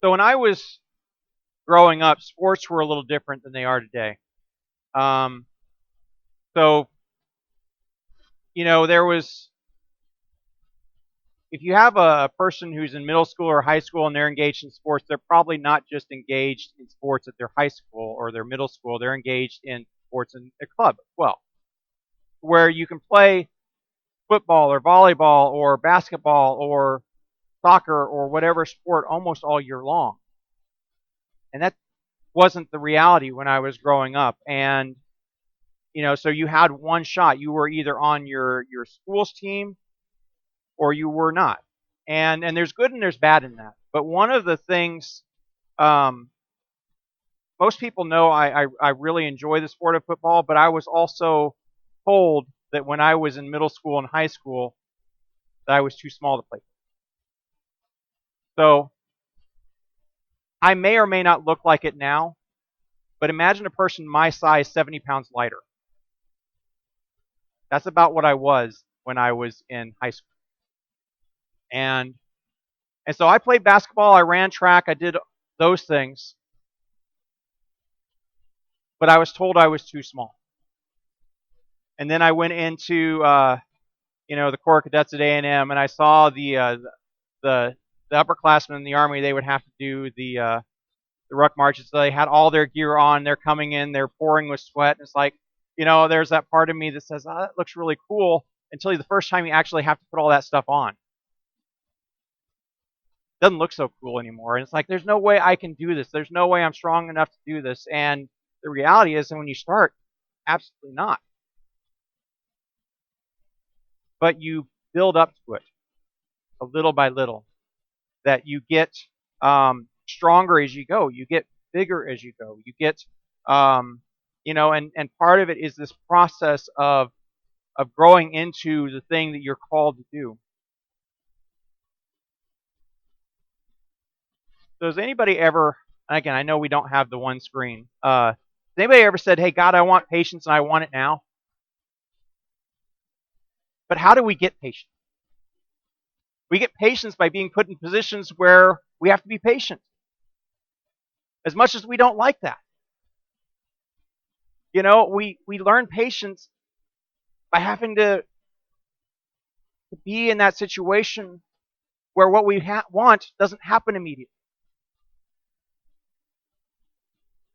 So when I was growing up, sports were a little different than they are today. Um, so there was, if you have a person who's in middle school or high school and they're engaged in sports, they're probably not just engaged in sports at their high school or their middle school. They're engaged in sports in a club as well, where you can play football or volleyball or basketball or soccer or whatever sport almost all year long. And that wasn't the reality when I was growing up. And so you had one shot. You were either on your school's team or you were not. And there's good and there's bad in that. But one of the things um, most people know, I really enjoy the sport of football, but I was also told that when I was in middle school and high school that I was too small to play. So I may or may not look like it now, but imagine a person my size, 70 pounds lighter. That's about what I was when I was in high school. And so I played basketball, I ran track, I did those things, but I was told I was too small. And then I went into the Corps Cadets at A&M, and I saw the upperclassmen in the Army. They would have to do the ruck marches. So they had all their gear on. They're coming in. They're pouring with sweat. And it's like, there's that part of me that says, oh, that looks really cool, until the first time you actually have to put all that stuff on. It doesn't look so cool anymore. And it's like, there's no way I can do this. There's no way I'm strong enough to do this. And the reality is, and when you start, absolutely not. But you build up to it a little by little, that you get stronger as you go. You get bigger as you go. You get, and part of it is this process of growing into the thing that you're called to do. So has anybody ever, and again, I know we don't have the one screen, has anybody ever said, hey, God, I want patience and I want it now? But how do we get patience? We get patience by being put in positions where we have to be patient. As much as we don't like that. We learn patience by having to be in that situation where what we want doesn't happen immediately.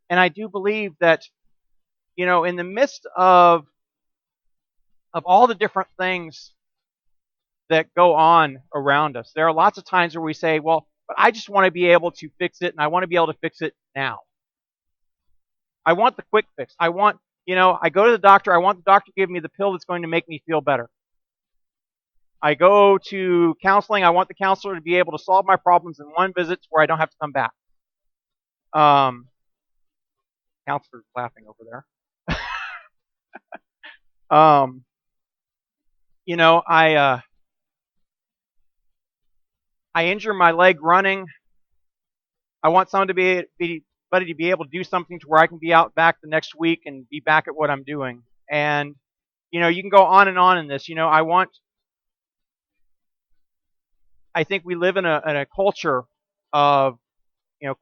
And I do believe that, in the midst of all the different things that go on around us, there are lots of times where we say, well, but I just want to be able to fix it, and I want to be able to fix it now. I want the quick fix. I want, I go to the doctor, I want the doctor to give me the pill that's going to make me feel better. I go to counseling, I want the counselor to be able to solve my problems in one visit where I don't have to come back. Counselor's laughing over there. I injure my leg running. I want someone to be able to do something to where I can be out back the next week and be back at what I'm doing. And you can go on and on in this. I think we live in a culture of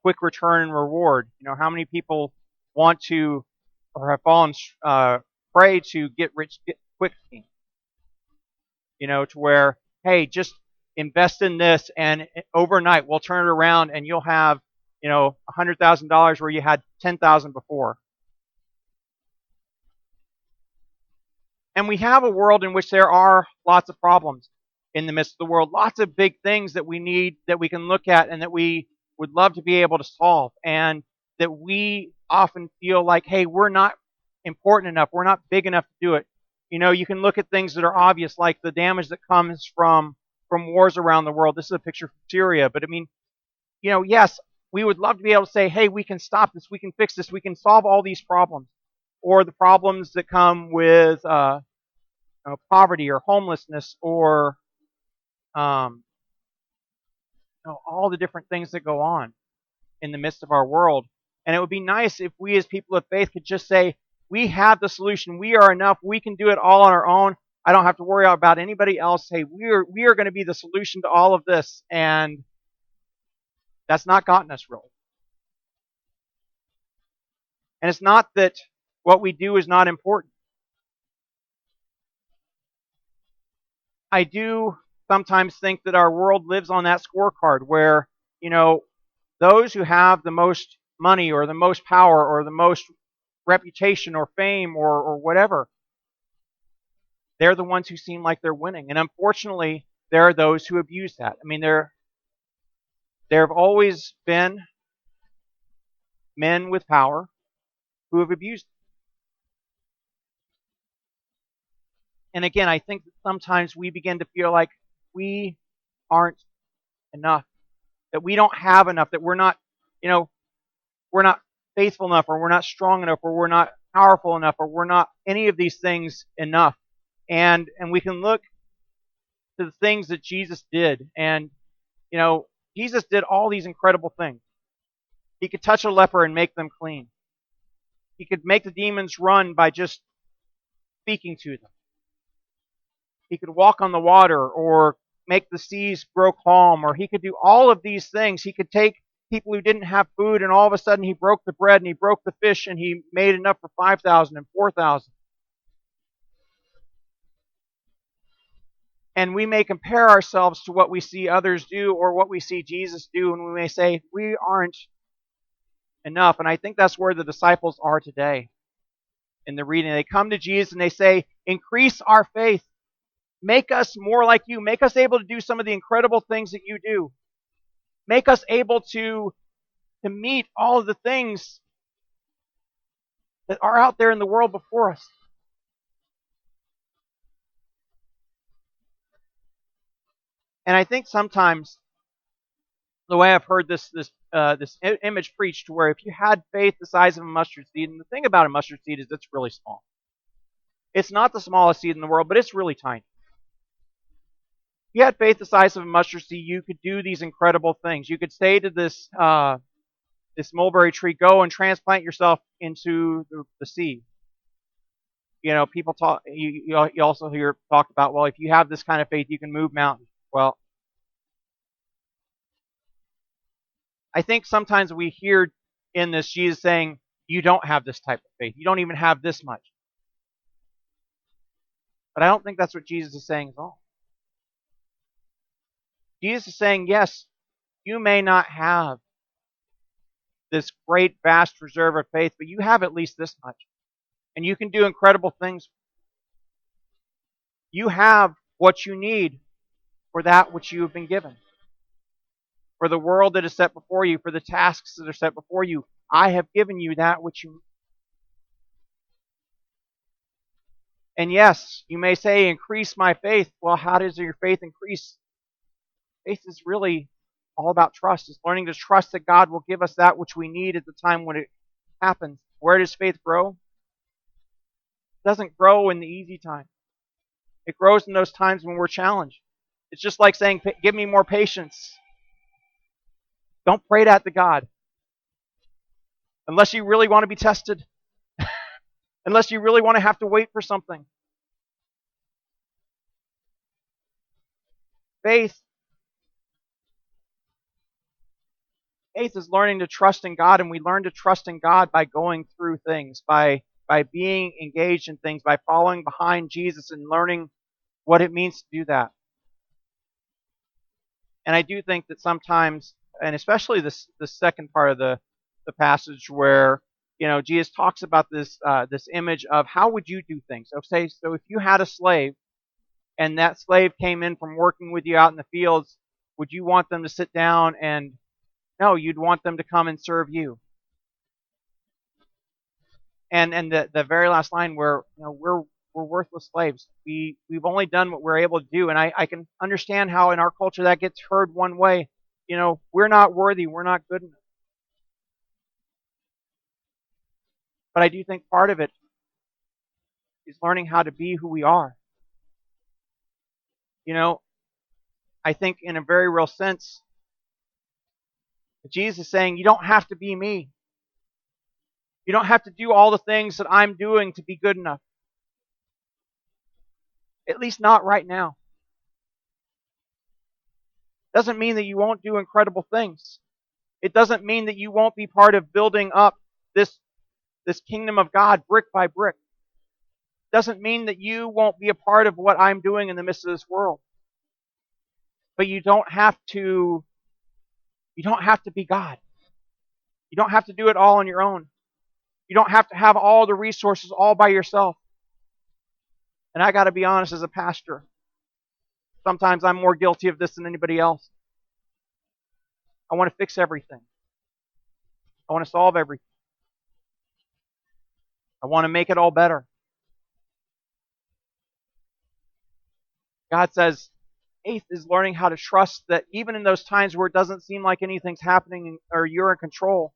quick return and reward. How many people want to or have fallen prey to get rich quick scheme? To where, hey, just invest in this and overnight we'll turn it around and you'll have $100,000 where you had 10,000 before. And we have a world in which there are lots of problems in the midst of the world, lots of big things that we need, that we can look at and that we would love to be able to solve, and that we often feel like, hey, we're not important enough, we're not big enough to do it. You can look at things that are obvious, like the damage that comes from wars around the world. This is a picture from Syria, but I mean, yes, we would love to be able to say, hey, we can stop this, we can fix this, we can solve all these problems. Or the problems that come with poverty or homelessness, or all the different things that go on in the midst of our world. And it would be nice if we as people of faith could just say, we have the solution, we are enough, we can do it all on our own. I don't have to worry about anybody else. Hey, we are going to be the solution to all of this. And That's not gotten us really. And it's not that what we do is not important. I do sometimes think that our world lives on that scorecard where, you know, those who have the most money or the most power or the most reputation or fame or whatever, they're the ones who seem like they're winning. And unfortunately, there are those who abuse that. I mean, there have always been men with power who have abused it. And again, I think that sometimes we begin to feel like we aren't enough, that we don't have enough, that we're not, you know, we're not faithful enough, or we're not strong enough, or we're not powerful enough, or we're not any of these things enough. And we can look to the things that Jesus did. And, Jesus did all these incredible things. He could touch a leper and make them clean. He could make the demons run by just speaking to them. He could walk on the water or make the seas grow calm, or he could do all of these things. He could take people who didn't have food, and all of a sudden he broke the bread and he broke the fish and he made enough for 5,000 and 4,000. And we may compare ourselves to what we see others do or what we see Jesus do, and we may say, we aren't enough. And I think that's where the disciples are today in the reading. They come to Jesus and they say, increase our faith. Make us more like you. Make us able to do some of the incredible things that you do. Make us able to meet all of the things that are out there in the world before us. And I think sometimes the way I've heard this image preached, where if you had faith the size of a mustard seed, and the thing about a mustard seed is it's really small. It's not the smallest seed in the world, but it's really tiny. If you had faith the size of a mustard seed, you could do these incredible things. You could say to this mulberry tree, go and transplant yourself into the sea. People talk. You also hear talked about, well, if you have this kind of faith, you can move mountains. Well, I think sometimes we hear in this Jesus saying, you don't have this type of faith. You don't even have this much. But I don't think that's what Jesus is saying at all. Jesus is saying, yes, you may not have this great, vast reserve of faith, but you have at least this much. And you can do incredible things. You have what you need for that which you have been given. For the world that is set before you, for the tasks that are set before you, I have given you that which you need. And yes, you may say, increase my faith. Well, how does your faith increase? Faith is really all about trust. It's learning to trust that God will give us that which we need at the time when it happens. Where does faith grow? It doesn't grow in the easy time. It grows in those times when we're challenged. It's just like saying, give me more patience. Don't pray that to God. Unless you really want to be tested. Unless you really want to have to wait for something. Faith is learning to trust in God, and we learn to trust in God by going through things, by being engaged in things, by following behind Jesus and learning what it means to do that. And I do think that sometimes, and especially this second part of the passage where Jesus talks about this image of how would you do things. So if you had a slave and that slave came in from working with you out in the fields, would you want them to sit down? And no, you'd want them to come and serve you. And the very last line where we're worthless slaves. We've only done what we're able to do, and I can understand how in our culture that gets heard one way. We're not worthy, we're not good enough. But I do think part of it is learning how to be who we are. I think in a very real sense, Jesus is saying, you don't have to be me. You don't have to do all the things that I'm doing to be good enough. At least not right now. Doesn't mean that you won't do incredible things. It doesn't mean that you won't be part of building up this kingdom of God brick by brick. It doesn't mean that you won't be a part of what I'm doing in the midst of this world. But you don't have to be God. You don't have to do it all on your own. You don't have to have all the resources all by yourself. And I got to be honest, as a pastor, sometimes I'm more guilty of this than anybody else. I want to fix everything. I want to solve everything. I want to make it all better. God says, faith is learning how to trust that even in those times where it doesn't seem like anything's happening or you're in control,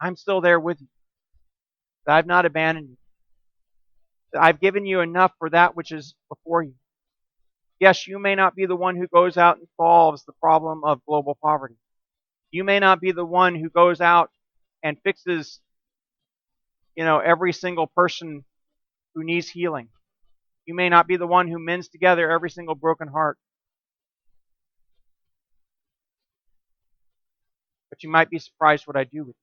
I'm still there with you. That I've not abandoned you. That I've given you enough for that which is before you. Yes, you may not be the one who goes out and solves the problem of global poverty. You may not be the one who goes out and fixes, every single person who needs healing. You may not be the one who mends together every single broken heart. But you might be surprised what I do with you.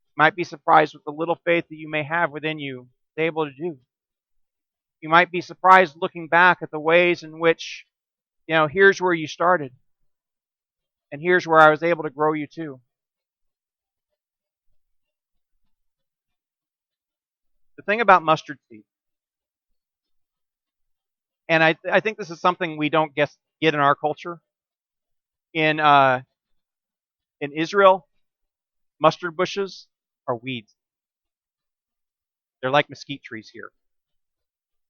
You might be surprised with the little faith that you may have within you to be able to do. You might be surprised looking back at the ways in which, here's where you started. And here's where I was able to grow you too. The thing about mustard seed, and I think this is something we don't get in our culture. In Israel, mustard bushes are weeds. They're like mesquite trees here.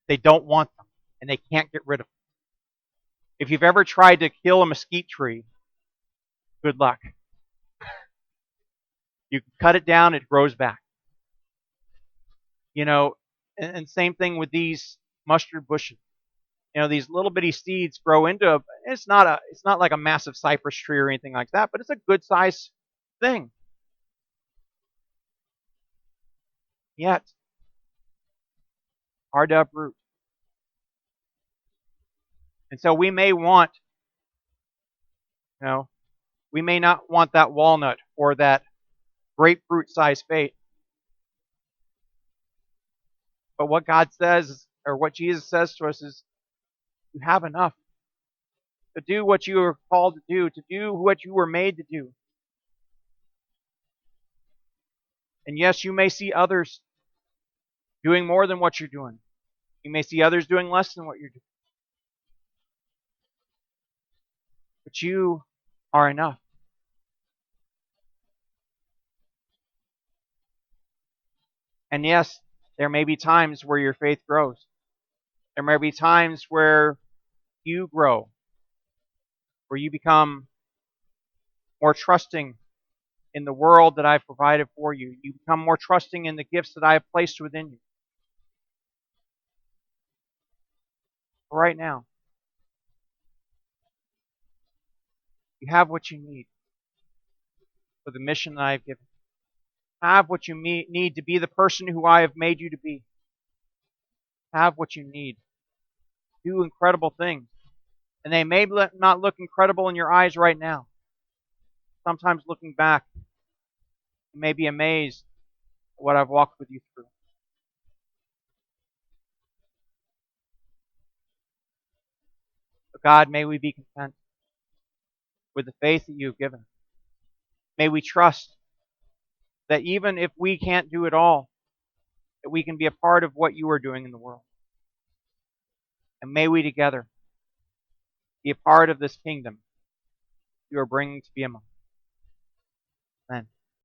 They don't want them, and they can't get rid of them. If you've ever tried to kill a mesquite tree, good luck. You cut it down, it grows back. And same thing with these mustard bushes. These little bitty seeds grow into it's not like a massive cypress tree or anything like that, but it's a good size thing. Yet hard to uproot. And so we may want, we may not want that walnut or that grapefruit sized faith. But what God says, or what Jesus says to us is, you have enough to do what you are called to do what you were made to do. And yes, you may see others doing more than what you're doing. You may see others doing less than what you're doing. But you are enough. And yes, there may be times where your faith grows. There may be times where you grow, where you become more trusting in the world that I've provided for you. You become more trusting in the gifts that I have placed within you. But right now, you have what you need for the mission that I have given. Have what you need to be the person who I have made you to be. Have what you need. Do incredible things. And they may not look incredible in your eyes right now. Sometimes looking back, you may be amazed at what I've walked with you through. But God, may we be content with the faith that you have given. May we trust that even if we can't do it all, that we can be a part of what you are doing in the world. And may we together be a part of this kingdom you are bringing to be among us. Amen.